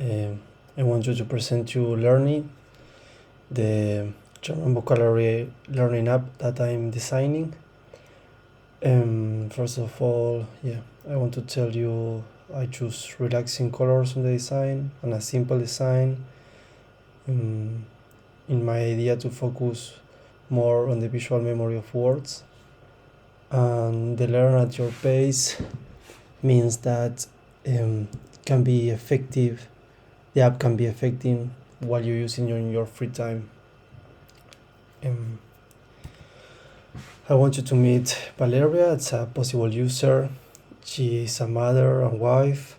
I want you to present you Learning, the German vocabulary learning app that I'm designing. First of all, I want to tell you I choose relaxing colors on the design and a simple design. In my idea to focus more on the visual memory of words, and the learn at your pace means that can be effective. The app can be effective while you're using it in your free time. I want you to meet Valeria. It's a possible user. She is a mother and wife.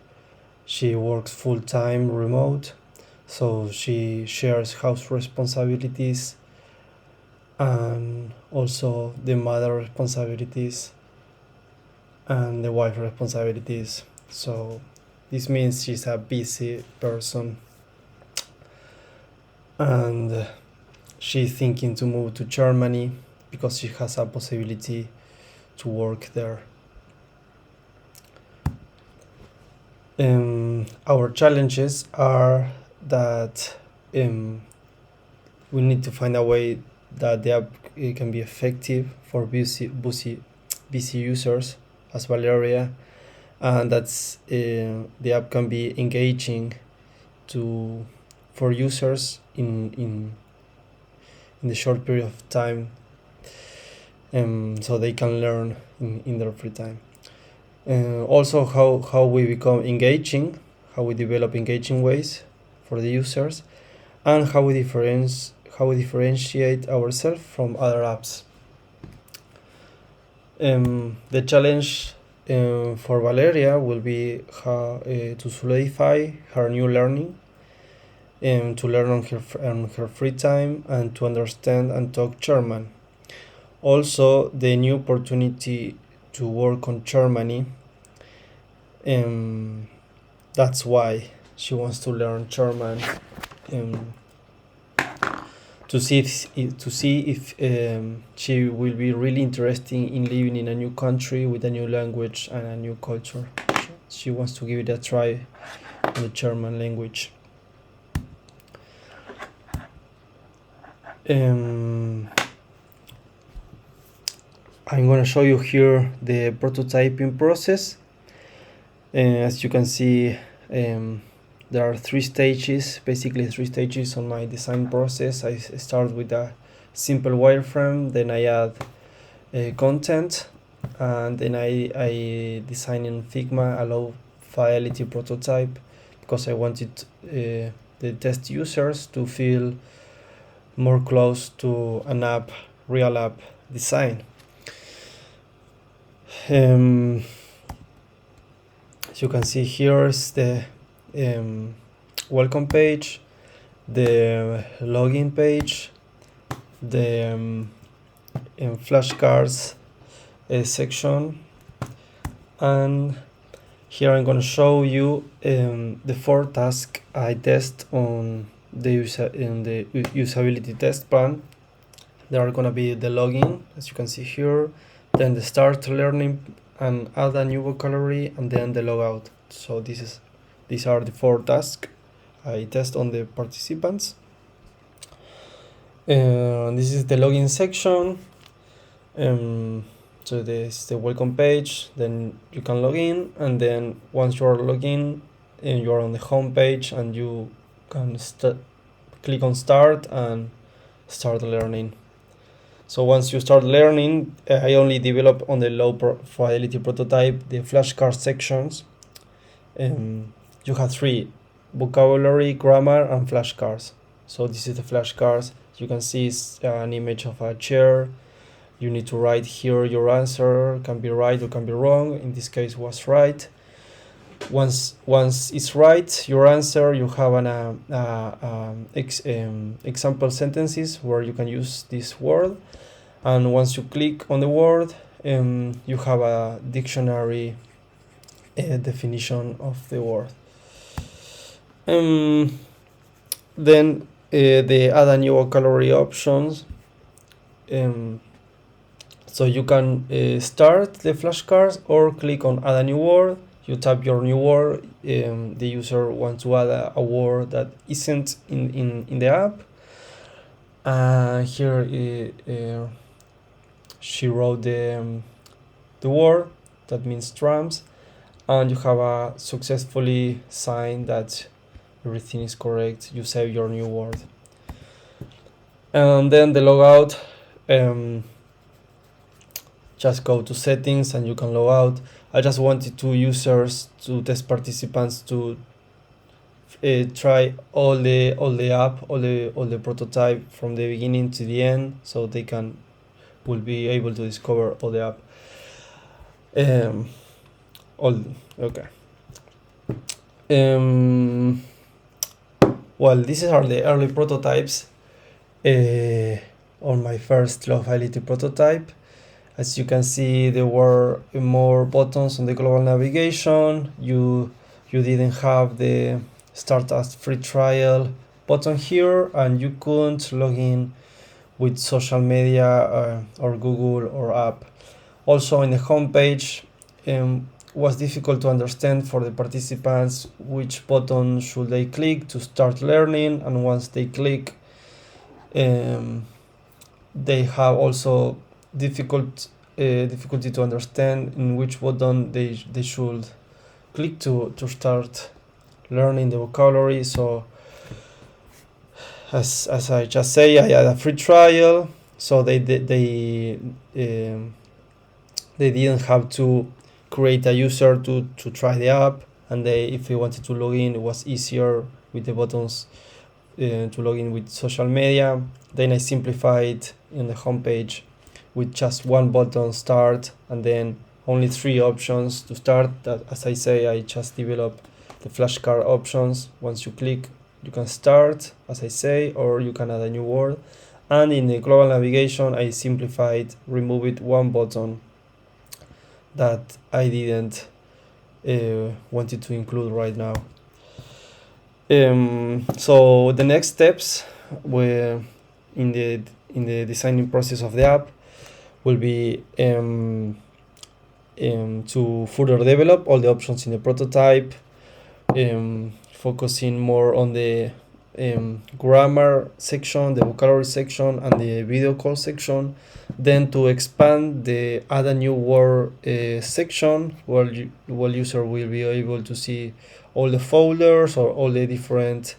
She works full-time remote, so she shares house responsibilities and also the mother responsibilities and the wife responsibilities. So this means she's a busy person, and she's thinking to move to Germany because she has a possibility to work there. Our challenges are that we need to find a way that the app can be effective for busy users as Valeria, and that's the app can be engaging for users in the short period of time, so they can learn in their free time. Also, how we become engaging, how we develop engaging ways for the users, and how we differentiate ourselves from other apps. The challenge for Valeria will be how to solidify her new learning, to learn on her free time, and to understand and talk German. Also, the new opportunity to work on Germany. That's why she wants to learn German, to see if she will be really interested in living in a new country with a new language and a new culture. She wants to give it a try in the German language. I'm going to show you here the prototyping process. As you can see, there are basically three stages on my design process. I start with a simple wireframe, then I add content, and then I design in Figma a low fidelity prototype because I wanted the test users to feel more close to an real app design. As you can see, here is the welcome page, the login page, the flashcards section, and here I'm going to show you the 4 tasks I test on the usability test plan. There are going to be the login, as you can see here, then the start learning and add a new vocabulary, and then the logout. So these are the 4 tasks I test on the participants. This is the login section. So this is the welcome page, then you can log in, and then once you're logged in, you're on the home page, and you can click on start and start learning. So once you start learning, I only develop on the low fidelity prototype the flashcard sections. You have 3: vocabulary, grammar, and flashcards. So this is the flashcards. You can see it's an image of a chair. You need to write here your answer. Can be right or can be wrong. In this case, was right. Once it's right, your answer, you have an example sentences where you can use this word, and once you click on the word, you have a dictionary definition of the word. Then the add a new vocabulary options. So you can start the flashcards or click on add a new word. you type your new word, the user wants to add a word that isn't in the app. Here she wrote the word, that means trams, and you have a successfully signed that everything is correct. You save your new word. And then the logout, just go to settings and you can log out. I just wanted test participants to try all the app, all the prototype from the beginning to the end, so they will be able to discover all the app. Okay. Well, these are the early prototypes on my first low fidelity prototype. As you can see, there were more buttons on the global navigation. You didn't have the start as free trial button here, and you couldn't log in with social media or Google or app. Also, in the homepage, was difficult to understand for the participants which button should they click to start learning, and once they click, they have also difficulty to understand in which button they should click to start learning the vocabulary. So as I just say, I had a free trial, so they didn't have to create a user to try the app, and if they wanted to log in, it was easier with the buttons to log in with social media. Then I simplified in the homepage with just one button, start, and then only 3 options to start. That, as I say, I just developed the flashcard options. Once you click, you can start, as I say, or you can add a new word. And in the global navigation, I simplified, removed one button that I didn't wanted to include right now. So the next steps were in the designing process of the app will be to further develop all the options in the prototype, focusing more on the grammar section, the vocabulary section, and the video call section. Then to expand the add a new word section, where user will be able to see all the folders or all the different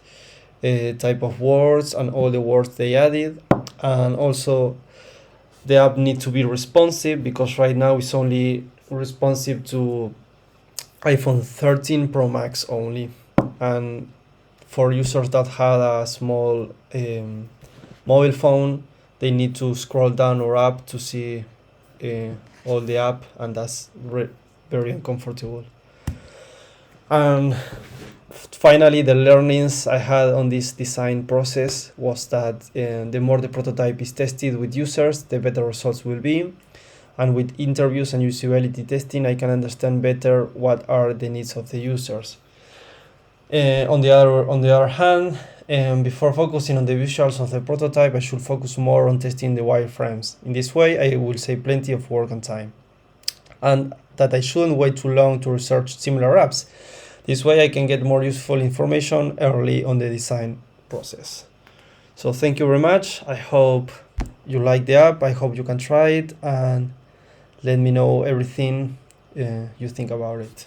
type of words and all the words they added. And also the app needs to be responsive, because right now it's only responsive to iPhone 13 Pro Max only, and for users that had a small mobile phone, they need to scroll down or up to see all the app, and that's very uncomfortable. And finally, the learnings I had on this design process was that the more the prototype is tested with users, the better results will be. And with interviews and usability testing, I can understand better what are the needs of the users. On the other hand, before focusing on the visuals of the prototype, I should focus more on testing the wireframes. In this way, I will save plenty of work and time. And that I shouldn't wait too long to research similar apps. This way I can get more useful information early on the design process. So thank you very much. I hope you like the app. I hope you can try it, and let me know everything you think about it.